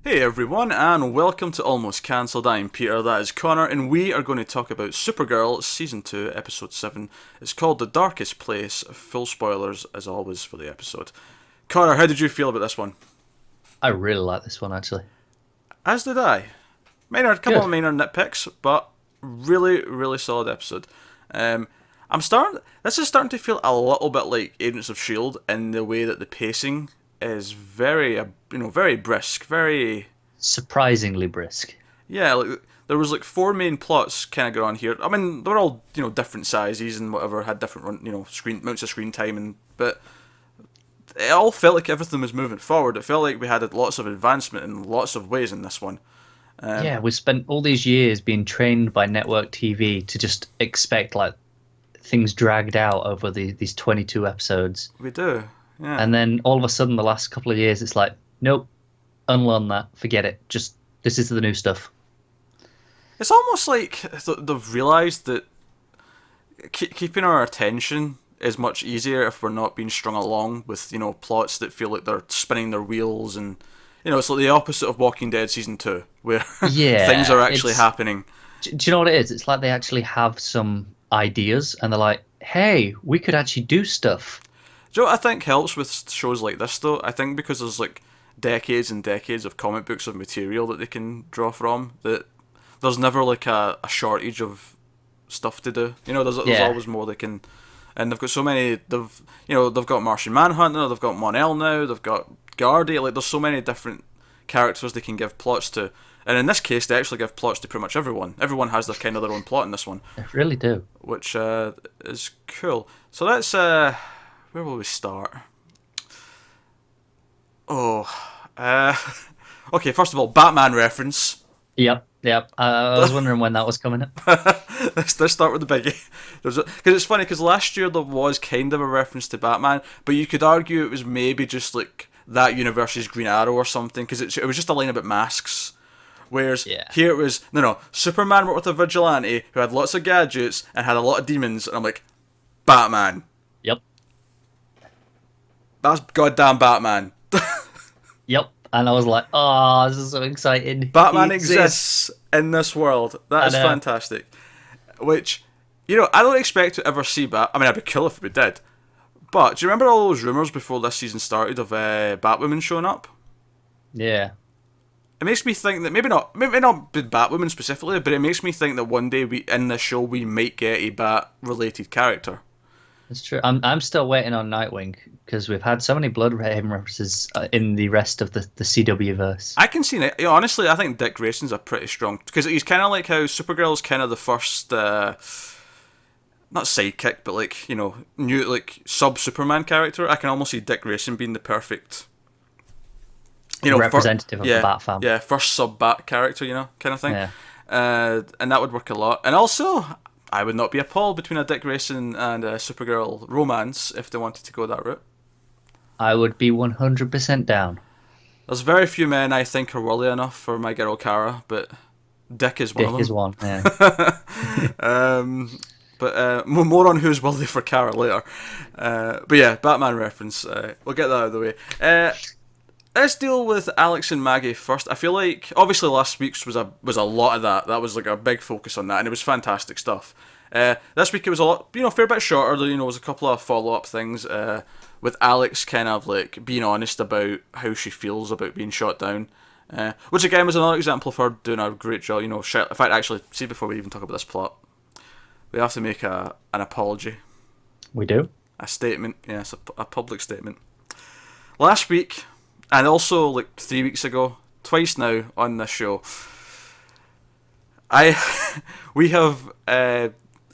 Hey everyone, and welcome to Almost Cancelled. I'm Peter, that is Connor, and we are going to talk about Supergirl Season 2, Episode 7. It's called The Darkest Place. Full spoilers, as always, for the episode. Connor, how did you feel about this one? I really like this one actually. As did I. A couple of Good. minor nitpicks, but really, really solid episode. Um, this is starting to feel a little bit like Agents of S.H.I.E.L.D. in the way that the pacing is very, very brisk, very. Surprisingly brisk. Yeah, like there was like four main plots kind of going on here. I mean, they're all different sizes and whatever, had different screen amounts of screen time, and but it all felt like everything was moving forward. It felt like we had lots of advancement in lots of ways in this one. Um, Yeah, we spent all these years being trained by network TV to just expect like things dragged out over these 22 episodes. we do, yeah. And then all of a sudden the last couple of years it's like, nope, unlearn that, forget it. Just this is the new stuff. It's almost like they've realised that keeping our attention is much easier if we're not being strung along with plots that feel like they're spinning their wheels, and it's like the opposite of Walking Dead season 2 where things Yeah, are actually happening. do you know what it is? It's like they actually have some ideas and they're like, hey, we could actually do stuff. Do you know what I think helps with shows like this though? I think because there's like decades and decades of comic books of material that they can draw from, that there's never like a shortage of stuff to do. There's Yeah. always more they can, and they've got so many. They've got Martian Manhunter, they've got Mon-El now, they've got Guardian. Like there's so many different characters they can give plots to, and in this case they actually give plots to pretty much everyone. Everyone has their kind of their own plot in this one, They really do. which is cool. So that's where will we start? Oh, uh, okay. First of all, Batman reference. Yep. I was wondering when that was coming up. Let's start with the biggie. Because it's funny because last year there was kind of a reference to Batman, but you could argue it was maybe just like that universe's Green Arrow or something, because it was just a line about masks. Whereas Yeah. here it was no, Superman worked with a vigilante who had lots of gadgets and had a lot of demons, and I'm like, Batman. Yep. That's goddamn Batman. Yep. And I was like, oh, this is so exciting. Batman He exists in this world. That I is know. fantastic. Which, I don't expect to ever see Bat. I mean, I'd be cool if we did. But do you remember all those rumours before this season started of Batwoman showing up? Yeah. It makes me think that maybe not Batwoman specifically, but it makes me think that one day we in this show we might get a Bat-related character. That's true. I'm still waiting on Nightwing because we've had so many Bloodhaven references in the rest of the CW verse. I can see it. Honestly, I think Dick Grayson's a pretty strong, because he's kind of like how Supergirl's kind of the first. Not sidekick, but like new like sub Superman character. I can almost see Dick Grayson being the perfect, Representative of the Bat family. yeah, first sub Bat character, kind of thing. Yeah. And that would work a lot. And also, I would not be appalled between a Dick Grayson and a Supergirl romance if they wanted to go that route. I would be 100% down. There's very few men I think are worthy enough for my girl Kara, but Dick is one Dick of them. is one. Yeah. But more on who's worthy for Kara later. But yeah, Batman reference. We'll get that out of the way. Let's deal with Alex and Maggie first. I feel like obviously last week's was a lot of that. That was like a big focus on that, and it was fantastic stuff. This week it was a lot, fair bit shorter. There was a couple of follow up things. With Alex kind of like being honest about how she feels about being shot down. Which again was another example of her doing a great job. In fact, actually, see, before we even talk about this plot, we have to make an apology, We do. a statement. Yes, a public statement. Last week, and also like 3 weeks ago, twice now on this show, we have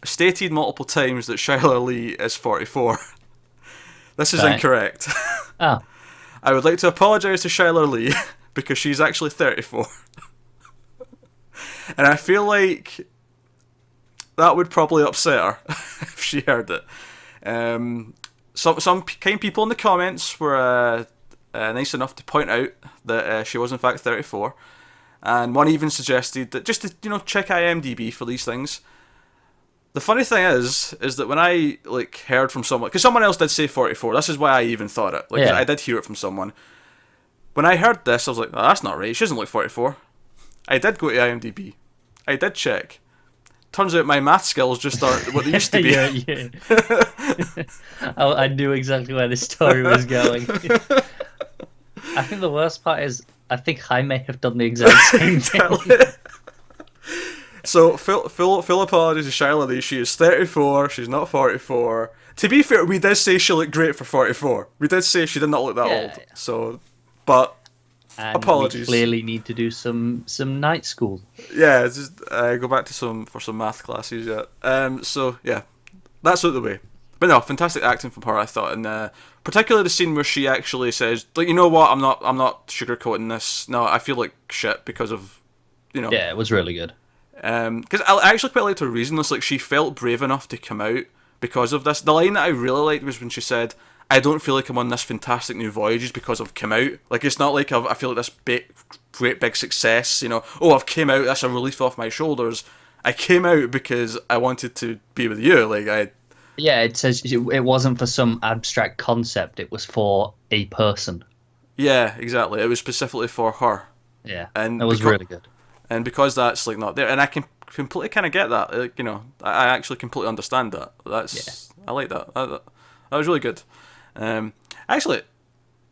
stated multiple times that Shyla Lee is 44. This is Right. incorrect. Oh, I would like to apologise to Shyla Lee because she's actually 34. And I feel like that would probably upset her if she heard it. Some kind people in the comments were nice enough to point out that she was in fact 34. And one even suggested that just to check IMDb for these things. The funny thing is that when I heard from someone, because someone else did say 44, this is why I even thought it. Yeah. I did hear it from someone. when I heard this, I was like, oh, that's not right. She doesn't look 44. I did go to IMDb. I did check. Turns out my math skills just aren't what they used to be. Yeah. I knew exactly where this story was going. I think the worst part is, I think I may have done the exact same thing. So, full apologies to Shyla Lee. She is 34. She's not 44. To be fair, we did say she looked great for 44. We did say she did not look that old. Yeah. So, but And apologies. we clearly need to do some night school. Yeah, just go back to some math classes. Yeah. So yeah, that's out of the way. But no, fantastic acting from her, I thought, and particularly the scene where she actually says, like, you know what, I'm not sugarcoating this. No, I feel like shit because of, you know. Yeah, it was really good. Because I actually quite liked her reason. It's like she felt brave enough to come out because of this. The line that I really liked was when she said, I don't feel like I'm on this fantastic new voyage because I've come out. Like, it's not like I feel like this great big success, you know, oh, I've came out, that's a relief off my shoulders. I came out because I wanted to be with you. Like, Yeah, it says it wasn't for some abstract concept, it was for a person. Yeah, exactly. It was specifically for her. Yeah, and it was really good. And because that's, like, not there, and I can completely kind of get that, like, you know, I actually completely understand that. I like that. That was really good. Actually,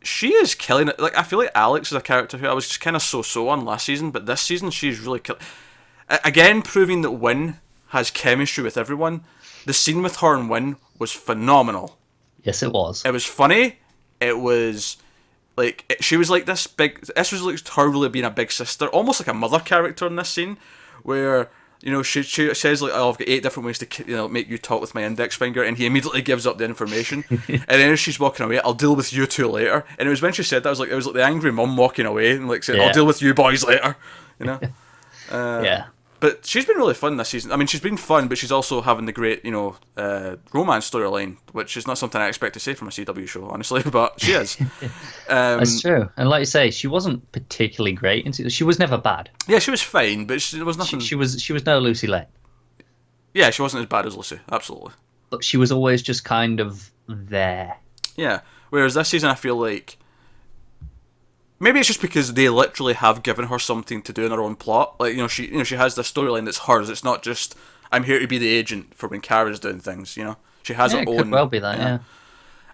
she is killing it. Like, I feel like Alex is a character who I was just kind of so on last season, but this season she's really again, proving that Wynn has chemistry with everyone. The scene with her and Wynn was phenomenal. Yes, it was. It was funny. It was like she was like this big. This was like her really being a big sister, almost like a mother character in this scene, where, you know, she says, like, oh, I've got 8 different ways to, you know, make you talk with my index finger, and he immediately gives up the information. And then as she's walking away, I'll deal with you two later. And it was when she said that, it was like the angry mum walking away and, like, saying, I'll deal with you boys later. You know. Yeah. But she's been really fun this season. I mean, she's been fun, but she's also having the great, you know, romance storyline, which is not something I expect to say from a CW show, honestly, but she is. That's true. And like you say, she wasn't particularly great. She was never bad. Yeah, she was fine, but there was nothing. She was no Lucy Lane. Yeah, she wasn't as bad as Lucy, absolutely. But she was always just kind of there. Yeah, whereas this season I feel like maybe it's just because they literally have given her something to do in her own plot. Like, you know, she has this storyline that's hers. It's not just, I'm here to be the agent for when Kara's doing things, you know. She has her own. It could well be that, yeah.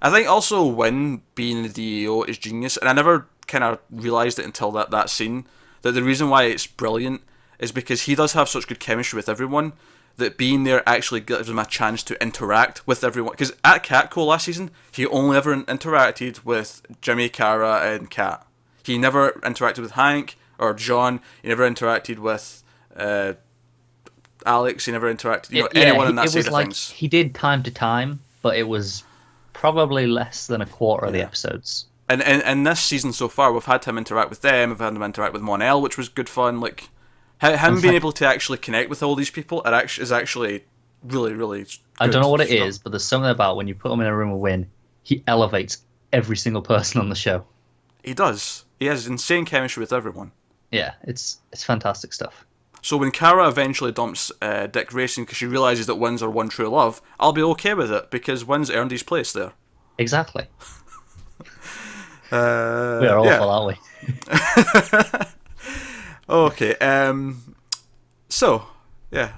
I think also Wynn being the DEO is genius, and I never kind of realised it until that scene, that the reason why it's brilliant is because he does have such good chemistry with everyone, that being there actually gives him a chance to interact with everyone. Because at Catco last season, he only ever interacted with Jimmy, Kara, and Kat. He never interacted with Hank or John. He never interacted with Alex. He never interacted, anyone in that side of things. He did time to time, but it was probably less than a quarter of the episodes. And this season so far, we've had him interact with them. We've had him interact with Mon-El, which was good fun. Like, him being able to actually connect with all these people is actually really, really good. I don't know what it is, but there's something about when you put him in a room with Wynn, he elevates every single person on the show. He does. He has insane chemistry with everyone. Yeah, it's fantastic stuff. So when Kara eventually dumps Dick Grayson because she realises that Wynn's her one true love, I'll be okay with it because Wynn's earned his place there. Exactly. We are awful, aren't we? Okay. So, yeah.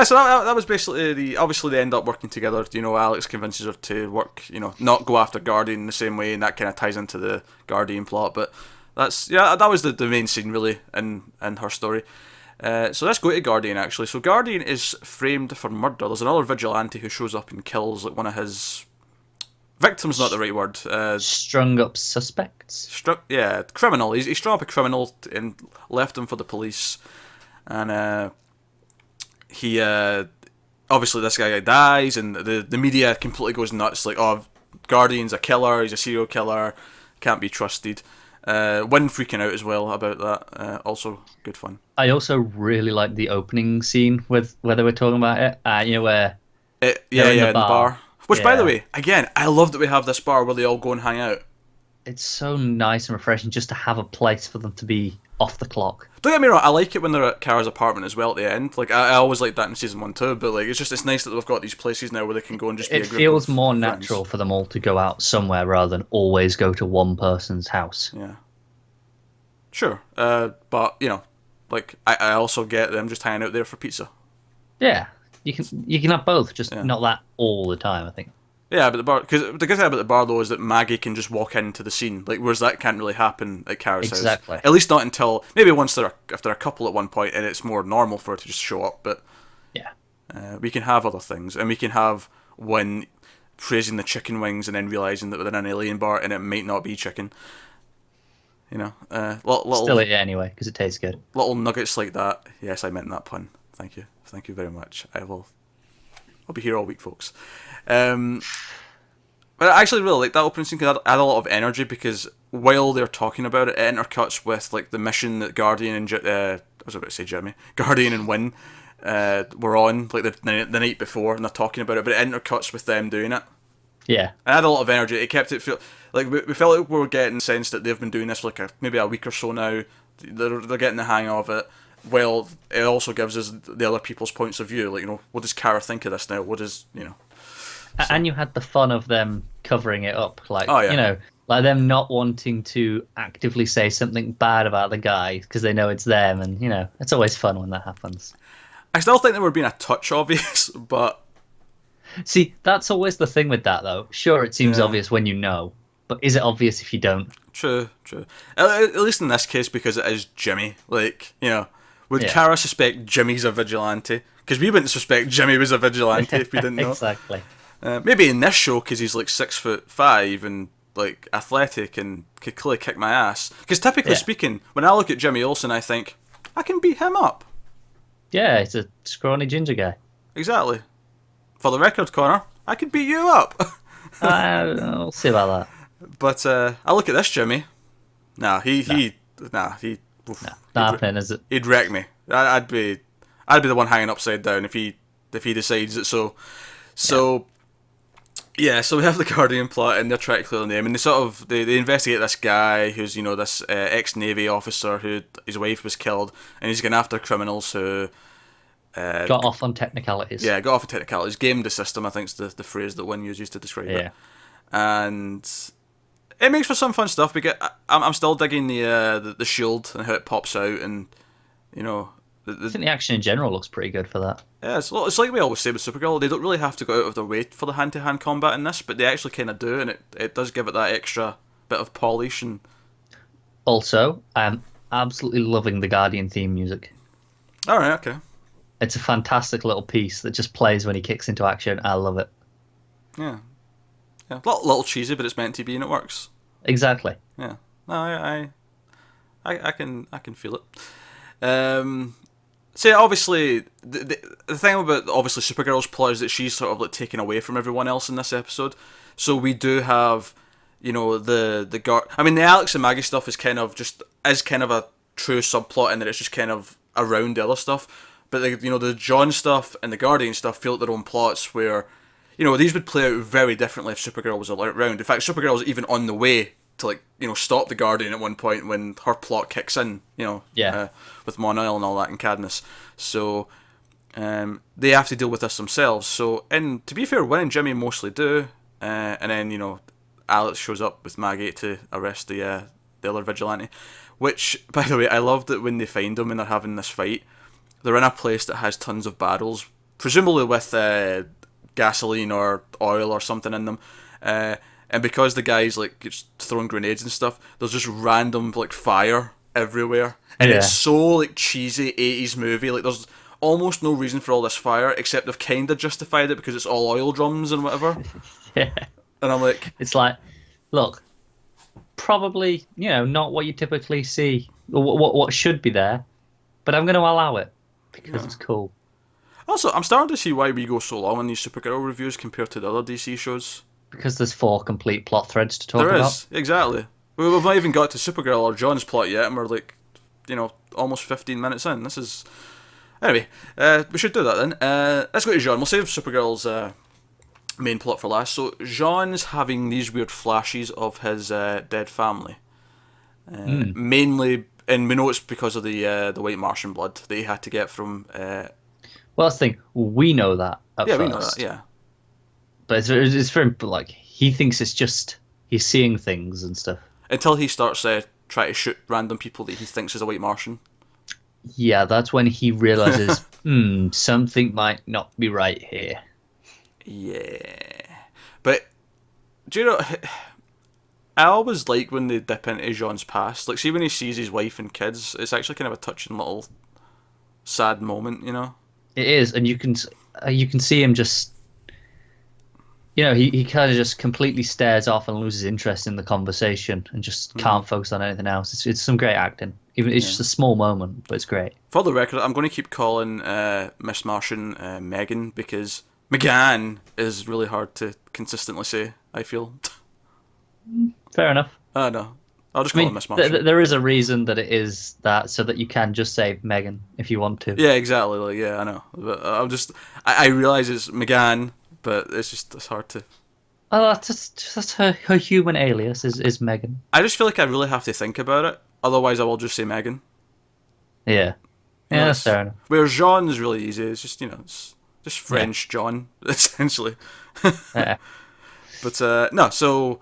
So that was basically obviously they end up working together. You know, Alex convinces her to work, not go after Guardian in the same way, and that kind of ties into the Guardian plot. But that was the main scene really in her story. So let's go to Guardian actually. So Guardian is framed for murder. There's another vigilante who shows up and kills like one of his victims. Not the right word. Strung up suspects. Criminal. He strung up a criminal and left him for the police, and he obviously this guy dies, and the media completely goes nuts. Like, oh, Guardian's a killer. He's a serial killer. Can't be trusted. Wynn freaking out as well about that. Also good fun. I also really like the opening scene with whether we're talking about it. Where in the bar. Which, by the way, again, I love that we have this bar where they all go and hang out. It's so nice and refreshing just to have a place for them to be off the clock. Don't get me wrong, I like it when they're at Kara's apartment as well at the end. Like, I always liked that in season 1 too, but like it's nice that we've got these places now where they can go and just be a group. It feels more natural for them all to go out somewhere rather than always go to one person's house. Yeah. Sure. But like I also get them just hanging out there for pizza. Yeah, you can have both, just not that all the time, I think. Yeah, but because the good thing about the bar though is that Maggie can just walk into the scene, like whereas that can't really happen at Kara's Exactly. house. At least not until maybe once if they're a couple at one point, and it's more normal for her to just show up. But Yeah. we can have other things, and we can have one praising the chicken wings and then realizing that they're in an alien bar and it might not be chicken. Little, Still eat it anyway because it tastes good. little nuggets like that. Yes, I meant that pun. Thank you very much. I'll be here all week, folks. But I actually really like that opening scene because it had a lot of energy, because while they're talking about it, it intercuts with like the mission that Guardian and I was about to say Jimmy, Guardian and Wynn were on like the night before, and they're talking about it, but it intercuts with them doing it. Yeah. It had a lot of energy. It kept it feel like we felt like we were getting the sense that they've been doing this for like maybe a week or so now. They're getting the hang of it. Well, it also gives us the other people's points of view. Like, what does Kara think of this now? What does, So. And you had the fun of them covering it up, like yeah. like them not wanting to actively say something bad about the guy because they know it's them, and it's always fun when that happens. I still think they were being a touch obvious, but See, that's always the thing with that, though. Sure, it seems obvious when you know, but is it obvious if you don't? True. At least in this case, because it is Jimmy. Like, would Kara suspect Jimmy's a vigilante? Because we wouldn't suspect Jimmy was a vigilante if we didn't know. Exactly. Maybe in this show, because he's like 6'5" and like athletic and could clearly kick my ass. Because typically speaking, when I look at Jimmy Olsen, I think I can beat him up. Yeah, he's a scrawny ginger guy. Exactly. For the record, Connor, I could beat you up. We'll see about that. But I look at this Jimmy. Nah, he'd not happening, is it? He'd wreck me. I'd be the one hanging upside down if he decides it. So we have the Guardian plot, and they're trying to clear the name, and they investigate this guy who's this ex-Navy officer who his wife was killed, and he's going after criminals who got off on technicalities. Yeah, got off on technicalities. Gamed the system, I think is the phrase that Wynn uses to describe it. And it makes for some fun stuff. I'm still digging the shield and how it pops out, and I think the action in general looks pretty good for that. Yeah, it's like we always say with Supergirl. They don't really have to go out of their way for the hand-to-hand combat in this, but they actually kind of do, and it does give it that extra bit of polish. And also, I'm absolutely loving the Guardian theme music. All right, okay. It's a fantastic little piece that just plays when he kicks into action. I love it. Yeah. A little cheesy, but it's meant to be, and it works. Exactly. Yeah. No, I can feel it. So obviously, the thing about obviously Supergirl's plot is that she's sort of like taken away from everyone else in this episode. So we do have, the guard. I mean, the Alex and Maggie stuff is kind of a true subplot in that it's just kind of around the other stuff. But the John stuff and the Guardian stuff feel like their own plots where, these would play out very differently if Supergirl was around. In fact, Supergirl was even on the way to stop the Guardian at one point when her plot kicks in, with Mon-El and all that and Cadmus. So they have to deal with this themselves. So, and to be fair, Wynn and Jimmy mostly do, and then Alex shows up with Maggie to arrest the other vigilante. Which, by the way, I love that when they find him and they're having this fight, they're in a place that has tons of barrels, presumably with gasoline or oil or something in them. And because the guy's just throwing grenades and stuff, there's just random fire everywhere, and it's so cheesy 80s movie. There's almost no reason for all this fire, except they've kind of justified it because it's all oil drums and whatever. Yeah, and I'm like, it's look, probably not what you typically see, or what should be there, but I'm going to allow it because it's cool. Also, I'm starting to see why we go so long on these Supergirl reviews compared to the other DC shows. Because there's 4 complete plot threads to talk about. There is, exactly. We've not even got to Supergirl or John's plot yet, and we're almost 15 minutes in. This is... Anyway, we should do that then. Let's go to John. We'll save Supergirl's main plot for last. So, John's having these weird flashes of his dead family. Mainly, and we know it's because of the White Martian blood that he had to get from... Well, that's the thing. We know that at first. We know that, yeah. But it's very, he thinks it's just, he's seeing things and stuff. Until he starts try to shoot random people that he thinks is a white Martian. Yeah, that's when he realizes, something might not be right here. Yeah. But, do you know, I always like when they dip into Jean's past. Like, see when he sees his wife and kids, it's actually kind of a touching little sad moment, you know? It is, and you can see him just, he kind of just completely stares off and loses interest in the conversation and just can't focus on anything else. It's some great acting. Even it's just a small moment, but it's great. For the record, I'm going to keep calling Miss Martian Megan, because McGann is really hard to consistently say, I feel. Fair enough. No. I'll just call her Miss Martian. There is a reason that it is that, so that you can just say Megan if you want to. Yeah, exactly. Like, yeah, I know. But I realise it's McGann, but it's hard to. Oh, that's her human alias is Megan. I just feel like I really have to think about it. Otherwise, I will just say Megan. Yeah. Yeah, that's fair enough. Where Jean is really easy. It's just, it's just French John, essentially. Yeah. But, no, so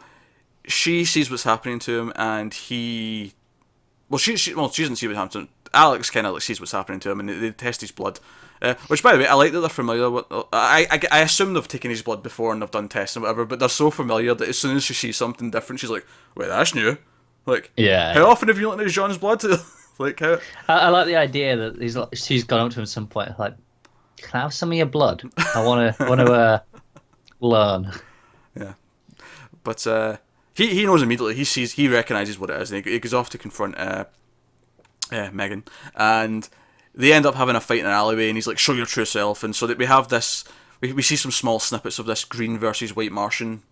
she sees what's happening to him, and he... Well, she doesn't see what's happening to him. Alex kind of like sees what's happening to him, and they test his blood. Which, by the way, I like that they're familiar with... I assume they've taken his blood before and they've done tests and whatever, but they're so familiar that as soon as she sees something different, she's like, wait, that's new. Like, how often have you looked at Jean's blood? Like, how... I like the idea that she's gone up to him at some point, like, can I have some of your blood? I want to learn. Yeah. But he knows immediately. He recognises what it is, and he goes off to confront Megan, and they end up having a fight in an alleyway, and he's like, show your true self. And so that we have this, we see some small snippets of this green versus white Martian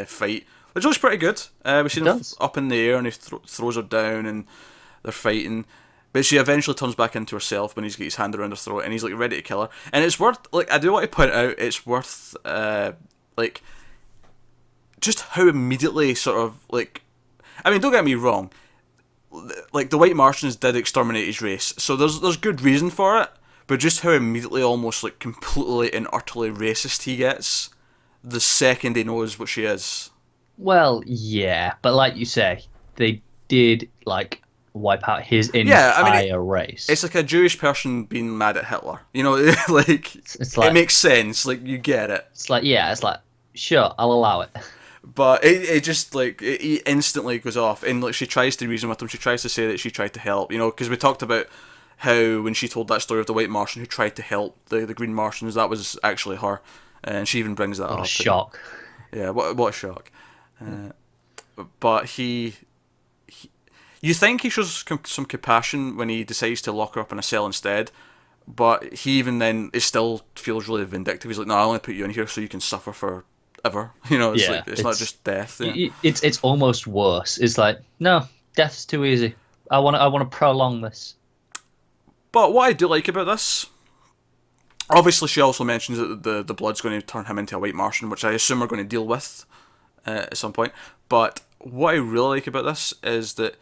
fight, which looks pretty good. We see him up in the air, and he throws her down, and they're fighting. But she eventually turns back into herself when he's got his hand around her throat, and he's like ready to kill her. And it's worth, like, I do want to point out, it's worth, like, just how immediately sort of, like, I mean, don't get me wrong, like, the white Martians did exterminate his race, so there's good reason for it, but just how immediately, almost, like, completely and utterly racist he gets the second he knows what she is. Well, yeah, but like you say, they did, like, wipe out his entire race. It's like a Jewish person being mad at Hitler. You know, like, it's like, it makes sense. Like, you get it. It's like, sure, I'll allow it. But it just, like, it instantly goes off. And, like, she tries to reason with him. She tries to say that she tried to help. You know, because we talked about how when she told that story of the white Martian who tried to help the green Martians, that was actually her. And she even brings that up. What a shock. Yeah, what a shock. But you think he shows some compassion when he decides to lock her up in a cell instead, but he even then still feels really vindictive. He's like, no, I only put you in here so you can suffer forever. You know, it's not just death. Yeah. It's almost worse. It's like, no, death's too easy. I want to prolong this. But what I do like about this, obviously she also mentions that the blood's going to turn him into a white Martian, which I assume we're going to deal with at some point. But what I really like about this is that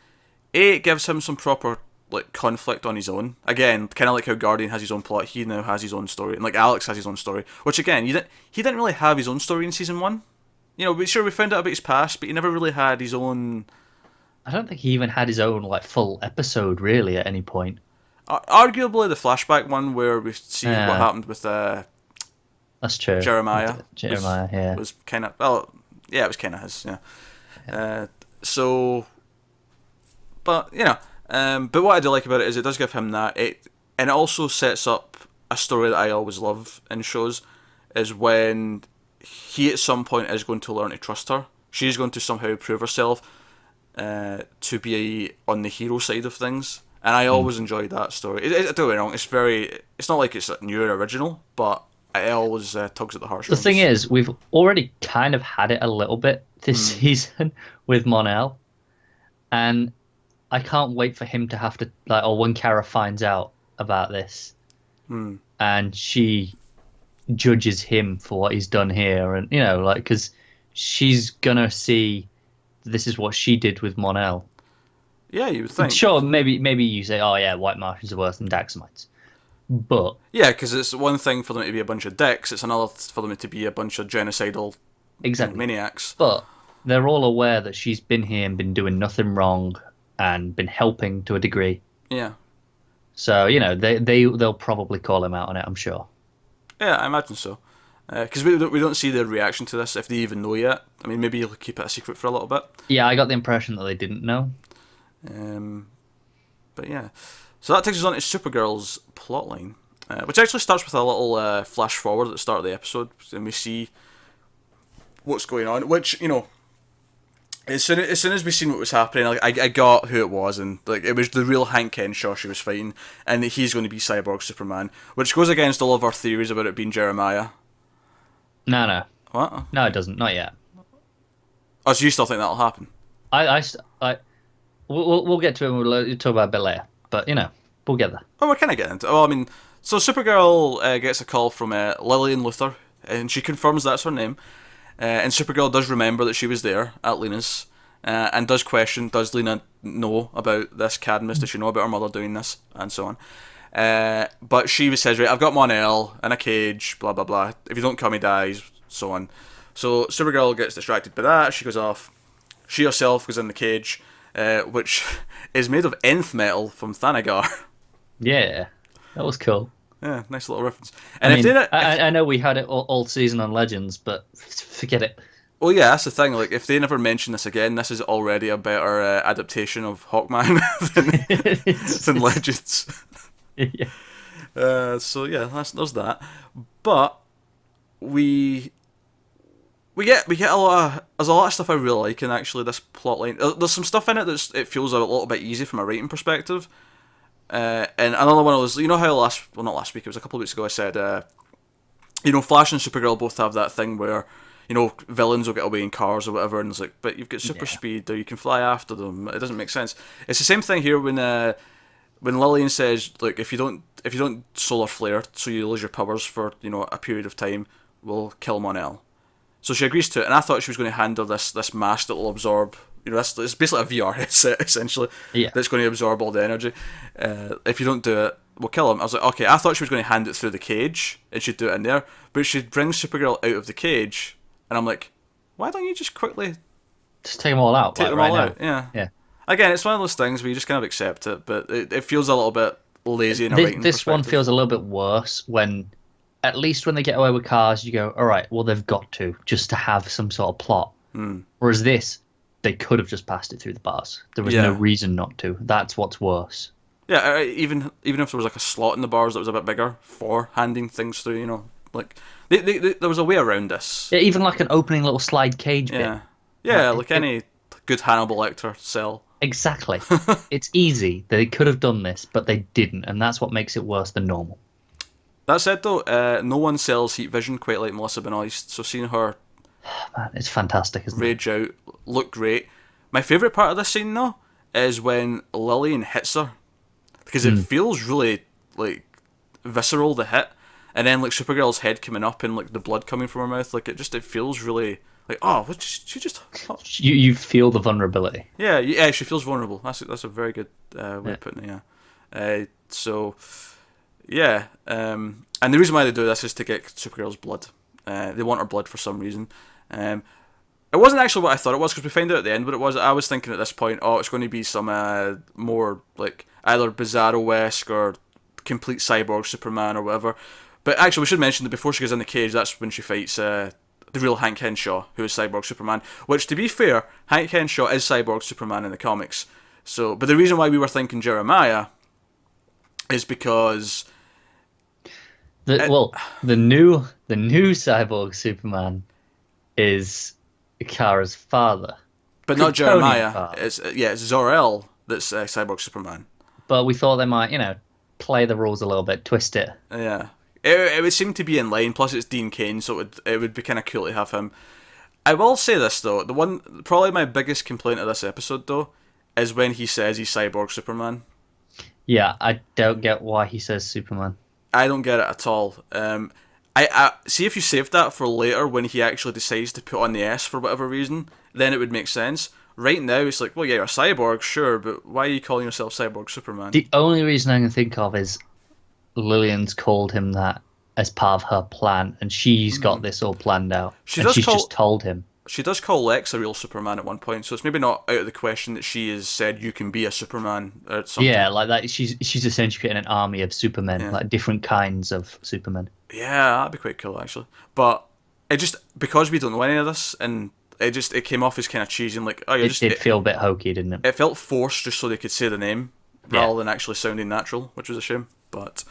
it gives him some proper, like, conflict on his own. Again, kind of like how Guardian has his own plot, he now has his own story, and like Alex has his own story. Which again, he didn't really have his own story in season 1. You know, we found out about his past, but he never really had his own. I don't think he even had his own, like, full episode really at any point. Arguably the flashback one where we see what happened with that's true. Jeremiah. Was kind of, well, yeah, it was kind of his, yeah. So, but you know, but what I do like about it is it does give him that, and it also sets up a story that I always love in shows, is when he at some point is going to learn to trust her. She's going to somehow prove herself to be on the hero side of things. And I always enjoyed that story. Don't get me wrong, it's not like it's new or original, but it always tugs at the heartstrings. The thing is, we've already kind of had it a little bit this season with Mon-El, and I can't wait for him to have to, like, or when Kara finds out about this, and she judges him for what he's done here, and, you know, like, because she's gonna see this is what she did with Mon-El. Yeah, you would think. Sure, maybe you say, oh yeah, white Martians are worse than Daxamites. But... yeah, because it's one thing for them to be a bunch of dicks, it's another for them to be a bunch of genocidal maniacs. But they're all aware that she's been here and been doing nothing wrong, and been helping to a degree. Yeah. So, you know, they'll probably call him out on it, I'm sure. Yeah, I imagine so. Because we don't see their reaction to this, if they even know yet. I mean, maybe you'll keep it a secret for a little bit. Yeah, I got the impression that they didn't know. But yeah. So that takes us on to Supergirl's plotline, which actually starts with a little flash forward at the start of the episode, and we see what's going on. Which, you know, as soon as we seen what was happening, like, I got who it was, and like it was the real Hank Kenshaw she was fighting, and he's going to be Cyborg Superman, which goes against all of our theories about it being Jeremiah. No. What? No, it doesn't. Not yet. Oh, so you still think that'll happen? We'll get to it. We'll talk about it a bit later. But, you know, we'll get there. Oh, we're kind of getting into it. Well, I mean, so Supergirl gets a call from Lillian Luthor, and she confirms that's her name. And Supergirl does remember that she was there at Lena's, and does question, does Lena know about this Cadmus? Does she know about her mother doing this? And so on. But she says, right, I've got Mon-El in a cage, blah, blah, blah. If you don't come, he dies, so on. So Supergirl gets distracted by that. She goes off. She herself goes in the cage, which is made of nth metal from Thanagar. Yeah, that was cool. Yeah, nice little reference. And I know we had it all season on Legends, but forget it. Well, yeah, that's the thing. Like, if they never mention this again, this is already a better adaptation of Hawkman than Legends. Yeah. So yeah, there's that. But we get a lot of, there's a lot of stuff I really like in actually this plotline. There's some stuff in it it feels a little bit easy from a writing perspective. And another one was, you know how not last week, it was a couple of weeks ago, I said, you know, Flash and Supergirl both have that thing where, you know, villains will get away in cars or whatever, and it's like, but you've got super speed, or you can fly after them. It doesn't make sense. It's the same thing here when Lillian says, like, if you don't solar flare, so you lose your powers for, you know, a period of time, we'll kill Mon-El. So she agrees to it, and I thought she was going to hand her this mask that will absorb, you know, it's basically a VR headset, essentially, that's going to absorb all the energy. If you don't do it, we'll kill him. I was like, okay, I thought she was going to hand it through the cage, and she'd do it in there, but she brings Supergirl out of the cage, and I'm like, why don't you just quickly just take them all out? Take them all out, yeah. Again, it's one of those things where you just kind of accept it, but it feels a little bit lazy in a writing This one perspective. feels a little bit worse when, at least when they get away with cars, you go, all right, well, they've got to, just to have some sort of plot. Whereas this, they could have just passed it through the bars. There was no reason not to. That's what's worse. Yeah, even if there was like a slot in the bars that was a bit bigger for handing things through, you know, like there was a way around this. Yeah, even like an opening little slide cage bit. Yeah, like any good Hannibal Lecter cell. Exactly. It's easy. They could have done this, but they didn't, and that's what makes it worse than normal. That said, though, no one sells heat vision quite like Melissa Benoist, so seeing her Man, it's fantastic, isn't it? rage out, look great. My favourite part of this scene, though, is when Lillian hits her, because it feels really, like, visceral, the hit, and then, like, Supergirl's head coming up and, like, the blood coming from her mouth, like, it feels really, like, oh, what, she just... Oh. You feel the vulnerability. Yeah, she feels vulnerable. That's a very good way of putting it, yeah. So, yeah, and the reason why they do this is to get Supergirl's blood. They want her blood for some reason. It wasn't actually what I thought it was, because we find out at the end what it was. I was thinking at this point, oh, it's going to be some more, like, either Bizarro-esque or complete Cyborg Superman or whatever. But actually, we should mention that before she goes in the cage, that's when she fights the real Hank Henshaw, who is Cyborg Superman. Which, to be fair, Hank Henshaw is Cyborg Superman in the comics. So, but the reason why we were thinking Jeremiah is because... The new Cyborg Superman is Kara's father. But not Jeremiah. It's Zor-El that's Cyborg Superman. But we thought they might, play the rules a little bit, twist it. Yeah. It would seem to be in line, plus it's Dean Cain, so it would be kind of cool to have him. I will say this, though. Probably my biggest complaint of this episode, though, is when he says he's Cyborg Superman. Yeah, I don't get why he says Superman. I don't get it at all. I see, if you saved that for later when he actually decides to put on the S for whatever reason, then it would make sense. Right now, it's like, well, yeah, you're a cyborg, sure, but why are you calling yourself Cyborg Superman? The only reason I can think of is Lillian's called him that as part of her plan, and she's got this all planned out. She's just told him. she does call Lex a real Superman at one point, so it's maybe not out of the question that she has said you can be a Superman at some Yeah, time. like that. She's essentially creating an army of Supermen, Yeah. like different kinds of Supermen. Yeah, that'd be quite cool actually. But it just because we don't know any of this, and it came off as kind of cheesy and like oh you It just did feel a bit hokey, didn't it? it felt forced just so they could say the name Yeah. rather than actually sounding natural, which was a shame. But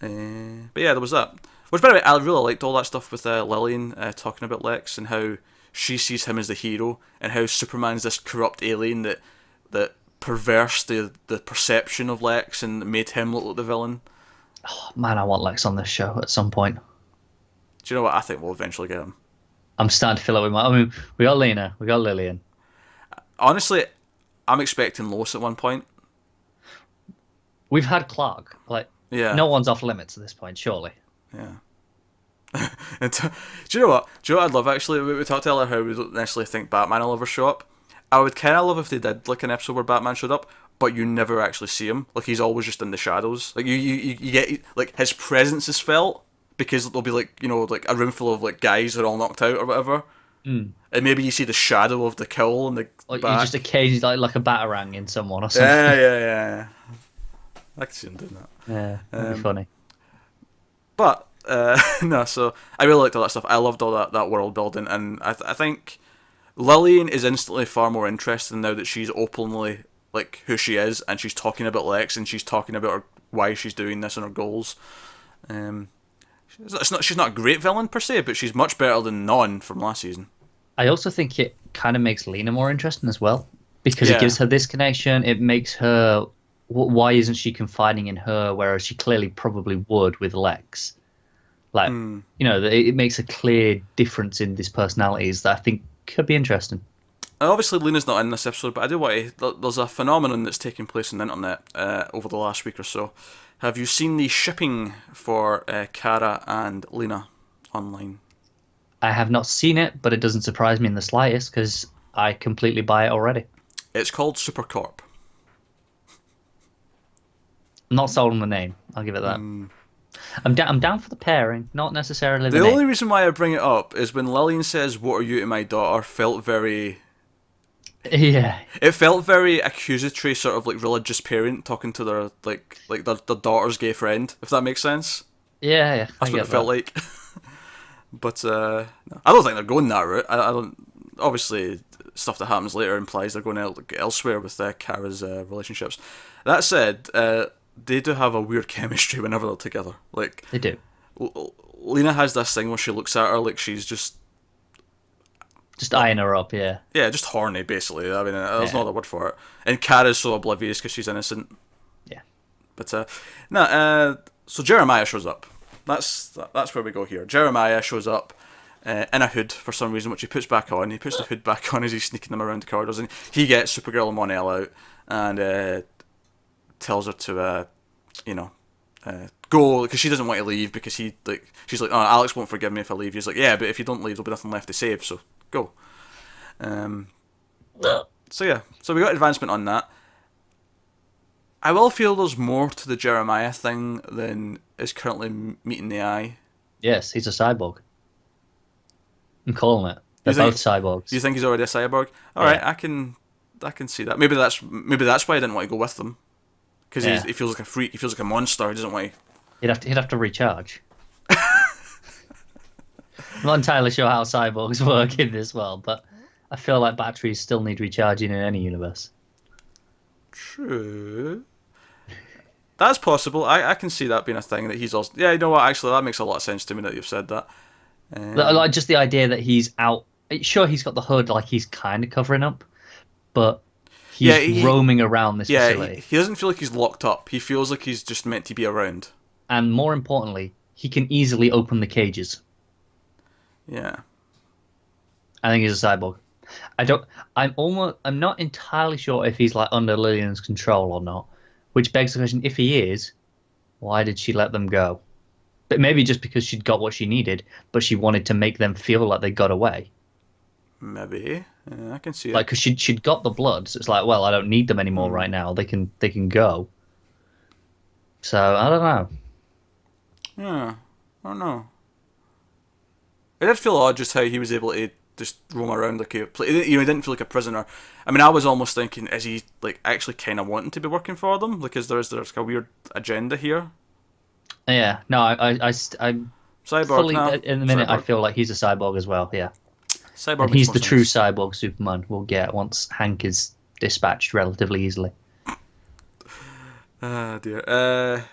yeah, there was that. Which by the way, I really liked all that stuff with Lillian talking about Lex and how she sees him as the hero and how Superman's this corrupt alien that perversed the perception of Lex and made him look like the villain. Oh, man, I want Lex on this show at some point. Do you know what? I think we'll eventually get him. I'm starting to fill up with my. I mean, we got Lena, we got Lillian. Honestly, I'm expecting Lois at one point. We've had Clark. Like, Yeah. no one's off limits at this point, surely. Yeah. Do you know what? Do you know what I'd love actually? We talked earlier how we don't necessarily think Batman will ever show up. I would kind of love if they did like an episode where Batman showed up, but you never actually see him. Like he's always just in the shadows. Like you get like his presence is felt because there'll be like like a room full of like guys that are all knocked out or whatever, and maybe you see the shadow of the cowl in the Or you back. just occasionally like a batarang in someone or something. Yeah. I can see him doing that. Yeah, that'd be funny. But no, so I really liked all that stuff. I loved all that world building, and I think Lillian is instantly far more interesting now that she's openly like who she is, and she's talking about Lex, and she's talking about why she's doing this and her goals. She's not a great villain per se, but she's much better than Non from last season. I also think it kind of makes Lena more interesting as well because Yeah. it gives her this connection. It makes her. Why isn't she confiding in her, whereas she clearly probably would with Lex? Like, it makes a clear difference in these personalities that I think could be interesting. Obviously, Lena's not in this episode, but I do want to. There's a phenomenon that's taken place on the internet over the last week or so. Have you seen the shipping for Kara and Lena online? I have not seen it, but it doesn't surprise me in the slightest because I completely buy it already. It's called Supercorp. I'm not sold on the name. I'll give it that. I'm down for the pairing, not necessarily the The name. only reason why I bring it up is when Lillian says, "What are you to my daughter?" felt very. Yeah, It felt very accusatory, sort of like religious parent talking to their their daughter's gay friend. If that makes sense, yeah. that's what it felt like. But no, I don't think they're going that route. I don't. Obviously, stuff that happens later implies they're going elsewhere with Kara's relationships. That said, they do have a weird chemistry whenever they're together. Like They do. Lena has this thing where she looks at her like she's just eyeing her up, yeah. just horny, basically. I mean, there's Yeah. no other word for it. And Kara's so oblivious because she's innocent. Yeah. But so Jeremiah shows up. That's where we go here. Jeremiah shows up in a hood for some reason, which he puts back on. He puts the hood back on as he's sneaking them around the corridors, and he gets Supergirl and Mon-El out and tells her to go because she doesn't want to leave because she's like, oh, Alex won't forgive me if I leave. He's like, yeah, but if you don't leave, there'll be nothing left to save, so go. So we got advancement on that. I will feel there's more to the Jeremiah thing than is currently meeting the eye. Yes, he's a cyborg. I'm calling it. They're You think- both cyborgs. Do you think he's already a cyborg? All right, I can see that. Maybe that's why I didn't want to go with them because Yeah. he feels like a freak. He feels like a monster. He doesn't want to. He'd have to recharge. I'm not entirely sure how cyborgs work in this world, but I feel like batteries still need recharging in any universe. True. That's possible. I can see that being a thing that he's also. Yeah, you know what? Actually, that makes a lot of sense to me that you've said that. Like just the idea that he's out. Sure, he's got the hood, like he's kind of covering up, but he's roaming around this facility. He doesn't feel like he's locked up. He feels like he's just meant to be around. And more importantly, he can easily open the cages. Yeah. I think he's a cyborg. I'm not entirely sure if he's like under Lillian's control or not. Which begs the question: if he is, why did she let them go? But maybe just because she'd got what she needed, but she wanted to make them feel like they got away. Maybe. Yeah, I can see it. Like, because she'd got the blood, so it's like, well, I don't need them anymore right now. They can go. So I don't know. Yeah. I don't know. It did feel odd just how he was able to just roam around like he didn't feel like a prisoner. I mean, I was almost thinking, is he like actually kind of wanting to be working for them? Like, there's like a weird agenda here? Yeah, no, I'm Cyborg, fully nah, in the minute. Cyborg. I feel like he's a cyborg as well. Yeah, Cyborg and makes he's more the true sense. cyborg Superman we'll get once Hank is dispatched relatively easily. Ah, dear.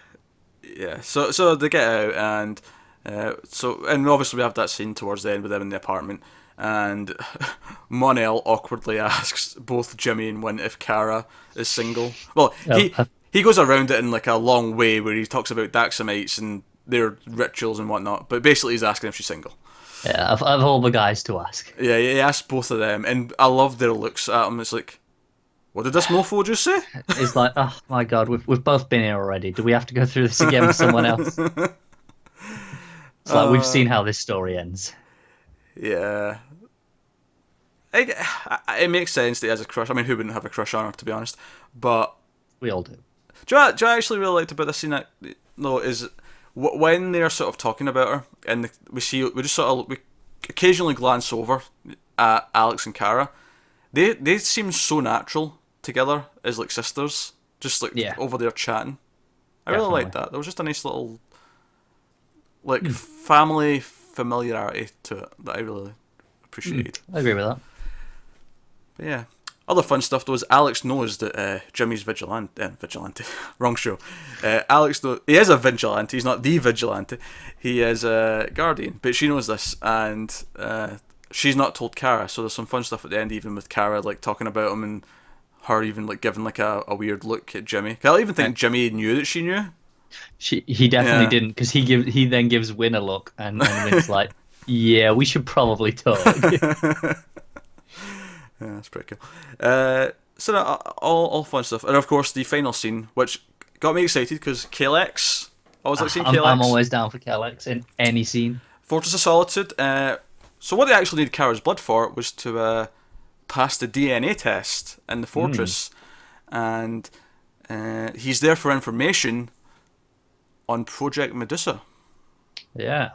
Yeah. So they get out, and and obviously we have that scene towards the end with them in the apartment, and Mon-El awkwardly asks both Jimmy and Wint if Kara is single. Well, Oh, he goes around it in like a long way where he talks about Daxamites and their rituals and whatnot, but basically he's asking if she's single. yeah, of all the guys to ask. Yeah, he asks both of them, and I love their looks at him. It's like, what did this mofo just say? It's like, oh my god, we've both been here already. Do we have to go through this again with someone else? It's like we've seen how this story ends. Yeah. It makes sense that he has a crush. I mean, who wouldn't have a crush on her, to be honest? But We all do. do I actually really liked about this scene? No, is when they're sort of talking about her, and we occasionally glance over at Alex and Kara. They seem so natural together as like sisters, just like Yeah, over there chatting. I really definitely. liked that. There was just a nice little like family familiarity to it that I really appreciated. I agree with that. But yeah. Other fun stuff though is Alex knows that Jimmy's vigilante, wrong show. Alex knows he is a vigilante. He's not the vigilante. He is a guardian, but she knows this, and she's not told Kara. So there's some fun stuff at the end, even with Kara like talking about him and her even like giving like a weird look at Jimmy. I don't even think Jimmy knew that she knew. He definitely Yeah. didn't because he then gives Win a look and Win's like, yeah, we should probably talk. Yeah, that's pretty cool. So all fun stuff, and of course the final scene, which got me excited because Kalex. I was like seeing Kalex. I'm always down for Kalex in any scene. Fortress of Solitude. So what they actually need Kara's blood for was to pass the DNA test in the fortress, and he's there for information on Project Medusa. Yeah.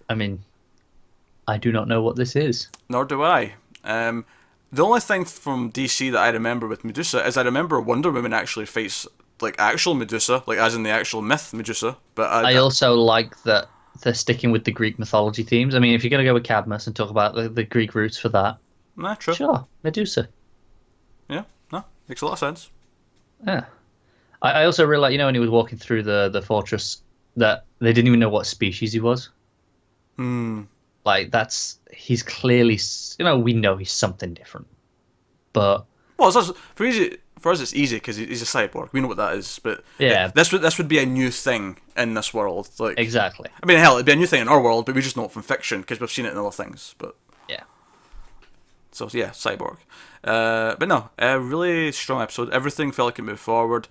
I mean, I do not know what this is. Nor do I. The only thing from DC that I remember with Medusa is I remember Wonder Woman actually fights like actual Medusa, like as in the actual myth Medusa. But I also like that they're sticking with the Greek mythology themes. I mean, if you're going to go with Cadmus and talk about the Greek roots for that, nah, true. sure, Medusa. Yeah, no, makes a lot of sense. Yeah. I also really like, when he was walking through the fortress, that they didn't even know what species he was. Like, he's clearly, we know he's something different. But Well, for us it's easy because he's a cyborg. We know what that is. But yeah, this would be a new thing in this world. Like exactly. I mean, hell, it'd be a new thing in our world, but we just know it from fiction because we've seen it in other things. But Yeah. so yeah, cyborg. But no, a really strong episode. Everything felt like it moved forward.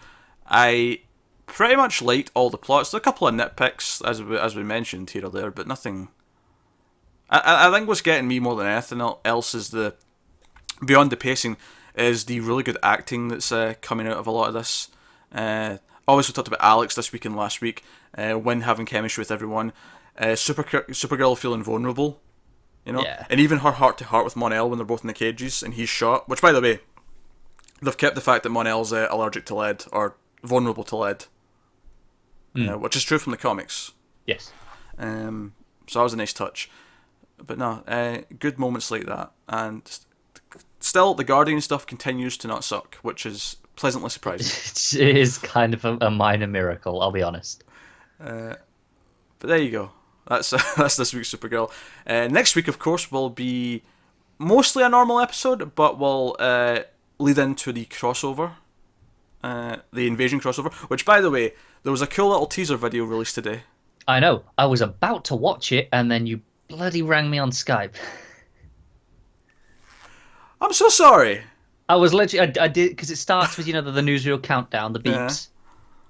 I pretty much liked all the plots. There are a couple of nitpicks as we mentioned here or there, but nothing. I think what's getting me more than anything else is beyond the pacing is the really good acting that's coming out of a lot of this. Obviously, we talked about Alex this week and last week. Wynn having chemistry with everyone. Supergirl feeling vulnerable, Yeah. and even her heart to heart with Mon-El when they're both in the cages and he's shot. Which, by the way, they've kept the fact that Mon-El's allergic to lead or vulnerable to lead, which is true from the comics. Yes. So that was a nice touch. But no, good moments like that, and still the Guardian stuff continues to not suck, which is pleasantly surprising. It is kind of a minor miracle, I'll be honest. But there you go. That's this week's Supergirl. Next week, of course, will be mostly a normal episode, but will lead into the crossover, the invasion crossover. Which, by the way, there was a cool little teaser video released today. I know. I was about to watch it, and then you bloody rang me on Skype. I'm so sorry. I was literally, I did, because it starts with, the newsreel countdown, the beeps.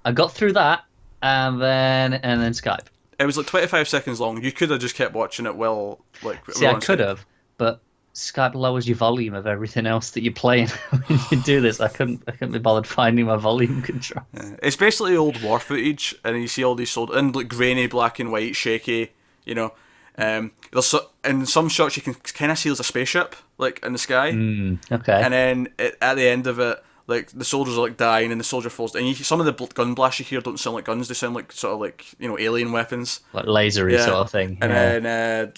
I got through that, and then Skype. It was like 25 seconds long. You could have just kept watching it while, like... See, I could have, but Skype lowers your volume of everything else that you're playing when you do this. I couldn't be bothered finding my volume control. Yeah. It's basically old war footage, and you see all these and like grainy, black and white, shaky, In some shots you can kind of see there's a spaceship like in the sky, Okay. and then at the end of it, like the soldiers are like dying, and the soldier falls. And some of the gun blasts you hear don't sound like guns; they sound like sort of like alien weapons, Like lasery sort of thing. And Yeah. then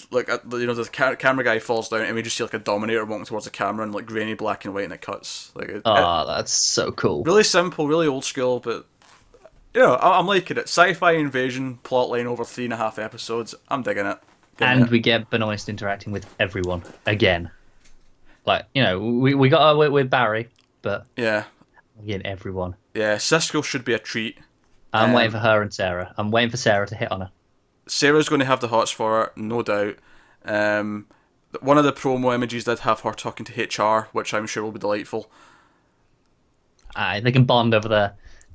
the camera guy falls down, and we just see like a Dominator walking towards the camera, and like grainy black and white, and it cuts. That's so cool. Really simple, really old school, but I'm liking it. Sci-fi invasion plotline over 3.5 episodes. I'm digging it. And we get Benoist interacting with everyone again. Like, we got with Barry, but yeah, we get everyone. Yeah, Cisco should be a treat. I'm waiting for her and Sarah. I'm waiting for Sarah to hit on her. Sarah's going to have the hots for her, no doubt. One of the promo images did have her talking to HR, which I'm sure will be delightful. They can bond over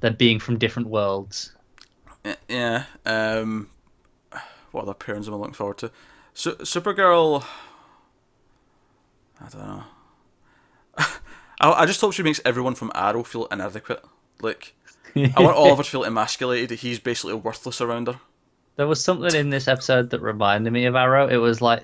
their being from different worlds. Yeah. What other pairings am I looking forward to? Supergirl. I don't know. I just hope she makes everyone from Arrow feel inadequate. Like, I want Oliver to feel emasculated. That he's basically worthless around her. There was something in this episode that reminded me of Arrow. It was like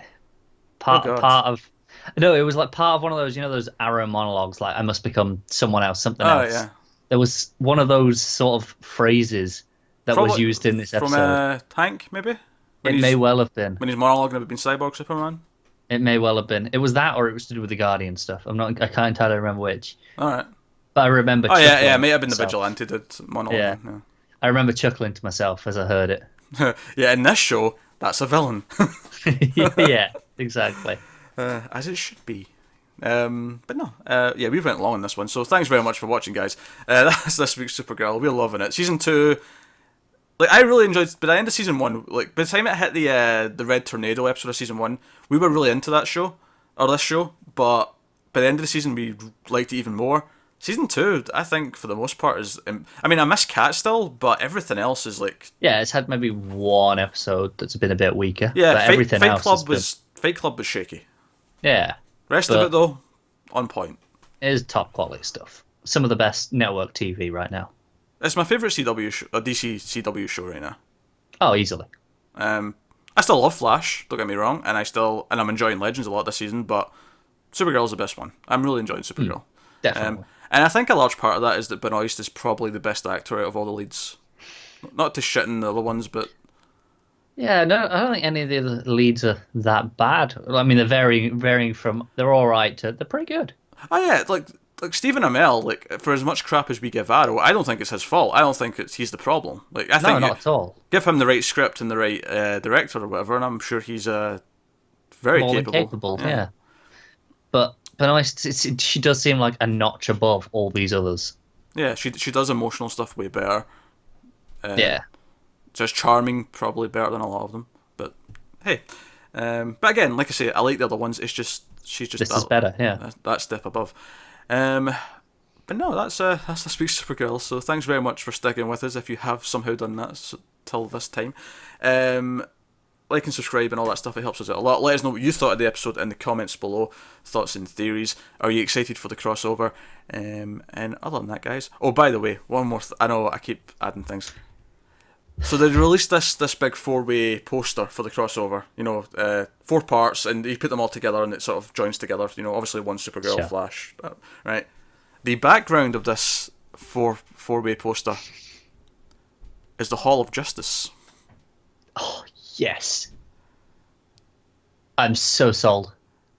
part of. No, it was like part of one of those, those Arrow monologues, like I must become someone else, something else. Yeah. There was one of those sort of phrases that was used in this episode. From Tank, maybe? It may well have been. When he's monologuing about being Cyborg Superman? It may well have been. It was that, or it was to do with the Guardian stuff. I can't entirely remember which. Alright. But I remember it may have been the Vigilante did monologue. Yeah. I remember chuckling to myself as I heard it. Yeah, in this show, that's a villain. Yeah, exactly. As it should be. But no, we went long on this one, so thanks very much for watching, guys. That's this week's Supergirl. We're loving it. Season 2, like, I really enjoyed, by the end of Season 1, like, by the time it hit the Red Tornado episode of Season 1, we were really into this show, but by the end of the season, we liked it even more. Season 2, I think, for the most part, is... I mean, I miss Kat still, but everything else is, like... Yeah, it's had maybe one episode that's been a bit weaker. Yeah, but everything else Fight Club was shaky. Yeah. Rest of it, though, on point. It is top quality stuff. Some of the best network TV right now. It's my favourite DC CW show right now. Oh, easily. I still love Flash, don't get me wrong, and I'm enjoying Legends a lot this season, but Supergirl's the best one. I'm really enjoying Supergirl. Definitely. And I think a large part of that is that Benoist is probably the best actor out of all the leads. Not to shit in the other ones, but... Yeah, no, I don't think any of the other leads are that bad. I mean, they're varying from... They're alright to... They're pretty good. Oh yeah, like Stephen Amell, like, for as much crap as we give Arrow, I don't think it's his fault. I don't think he's the problem. Like, I think not at all. Give him the right script and the right director or whatever, and I'm sure he's very More capable. Yeah. But she does seem like a notch above all these others. Yeah, she does emotional stuff way better. Yeah. Just charming, probably better than a lot of them. But hey, but again, like I say, I like the other ones. It's just this is better. Yeah, that step above. But no, that's this week's Supergirl. So thanks very much for sticking with us. If you have somehow done that till this time, like and subscribe and all that stuff. It helps us out a lot. Let us know what you thought of the episode in the comments below. Thoughts and theories. Are you excited for the crossover? And other than that, guys. Oh, by the way, one more. I know I keep adding things. So they released this big 4-way poster for the crossover. 4 parts, and you put them all together, and it sort of joins together. Obviously one Supergirl, sure. Flash, right? The background of this 4-way poster is the Hall of Justice. Oh yes, I'm so sold.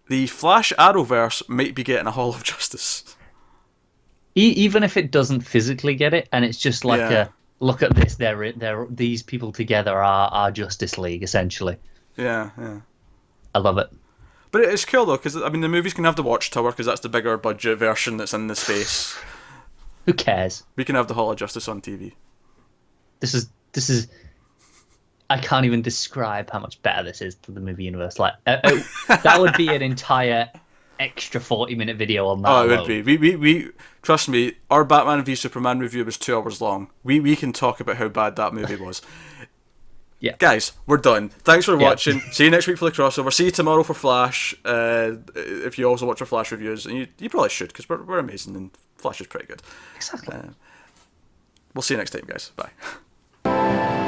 The Flash Arrowverse might be getting a Hall of Justice. Even if it doesn't physically get it, and it's just like a look at this. These people together are Justice League essentially. Yeah. I love it. But it's cool though, because I mean the movies can have the Watchtower because that's the bigger budget version that's in the space. Who cares? We can have the Hall of Justice on TV. This is. I can't even describe how much better this is to the movie universe. Like that would be an entire extra 40-minute video on that. Oh, it would be. We trust me. Our Batman v Superman review was 2 hours long. We can talk about how bad that movie was. Yeah, guys, we're done. Thanks for watching. See you next week for the crossover. See you tomorrow for Flash. If you also watch our Flash reviews, and you probably should because we're amazing and Flash is pretty good. Exactly. We'll see you next time, guys. Bye.